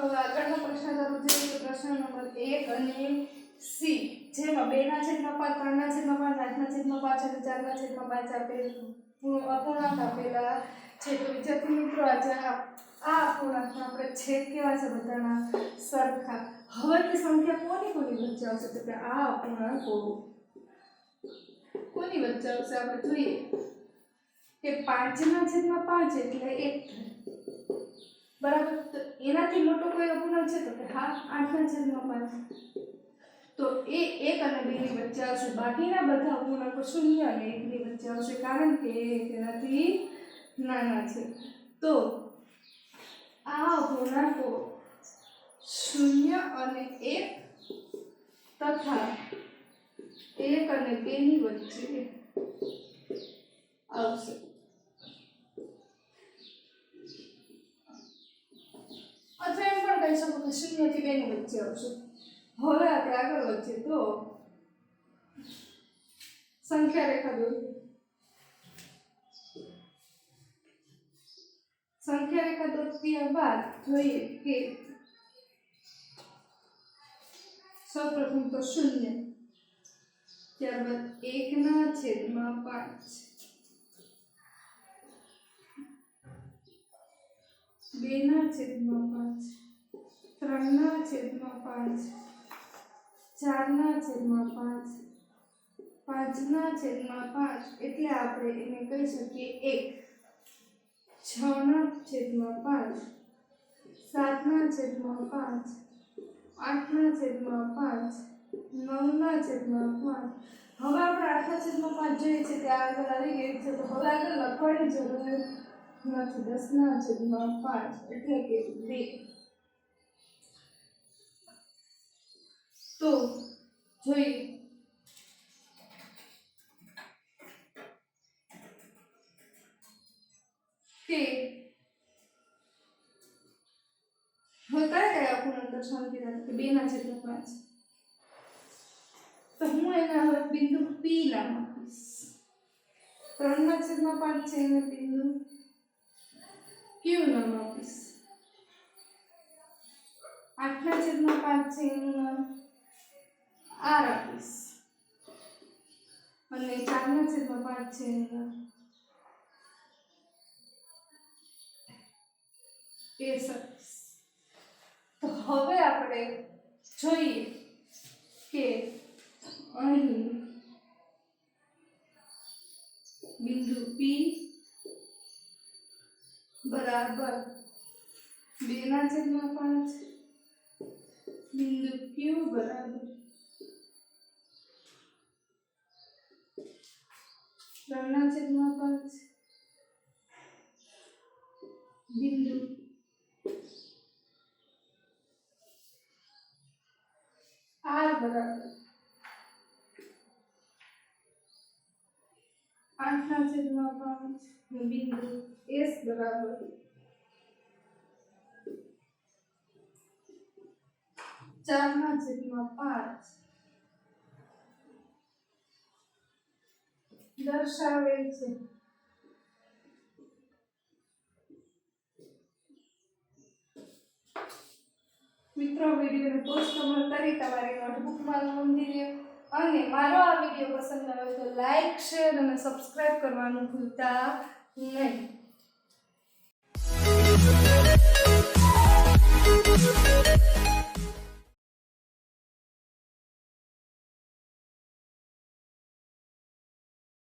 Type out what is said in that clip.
હવે આગળનો પ્રશ્ન કરું જોઈએ તો પ્રશ્ન નંબર 1 અને સી, જેમાં 2/5, 3/5, 8/5 અને 4/5 અપૂર્ણાંક આપેલા છે. તો વિદ્યાર્થી મિત્રો આજે આ અપૂર્ણાંકના આપણે છેદ કેવા છે બધાના સરખા. હવે તે સંખ્યા કોની વચ્ચે આવશે તો કે આ અપૂર્ણાંકો કોની વચ્ચે આવશે આપણે જોઈએ કે 5/5 એટલે 1 બરાબર. તો એનાથી મોટો કોઈ અપૂર્ણાંક છે તો કે હા 8/5. તો એ 1 અને 2 ની વચ્ચે આવશે. બાકીના બધા અપૂર્ણાંકો 0 અને 1 ની વચ્ચે આવશે કારણ કે તેનાથી નાના છે. તો આ અપૂર્ણાંકો 0 અને 1 તથા 1 અને 2 ની વચ્ચે આવશે. અથવા એમ પણ કહી શકો કે 0 થી 2 ની વચ્ચે આવશે. હવે આપણે આગળ વધીએ તો સંખ્યા રેખા દોરીએ. સંખ્યા રેખા દોર્યા બાદ જોઈએ કે સૌપ્રથમ તો 0, ત્યારબાદ 1/5, 2/5, 3/5, 4/5, 5/5 એટલે આપણે એને કહી શકીએ 1, 6/5, 7/5, 8/5, 9/5. હવે આપણે 8/5 જોઈએ છે તે આગળ આવી ગઈ છે તો હવે આગળ લખવાની જરૂર નથી. 10/5 એટલે કે 2. તો જોઈએ કે હવે કયા અપૂર્ણાંક દર્શાવવાનું કીધા કે 2/5. તો હું એના હવે બિંદુ P નામ આપીશ. 3/5 છે એને બિંદુ Q નામ આપીશ. 8/5 છે એનું નામ R આપીશ. અને 4/5 છે એનું નામ S આપીશ. તો હવે આપણે જોઈએ કે અહીં બિંદુ P બરાબર 2/5, બિંદુ Q બરાબર 3/5, બિંદુ R બરાબર 8/5, બિંદુ S બરાબર 4/5 દર્શાવે છે. મિત્રો વિડીયોને પોઝ કરી તમારી નોટબુકમાં નોંધી લો અને મારો આ વિડીયો પસંદ આવે તો લાઈક, શેર અને સબસ્ક્રાઇબ કરવાનું ભૂલતા નહીં.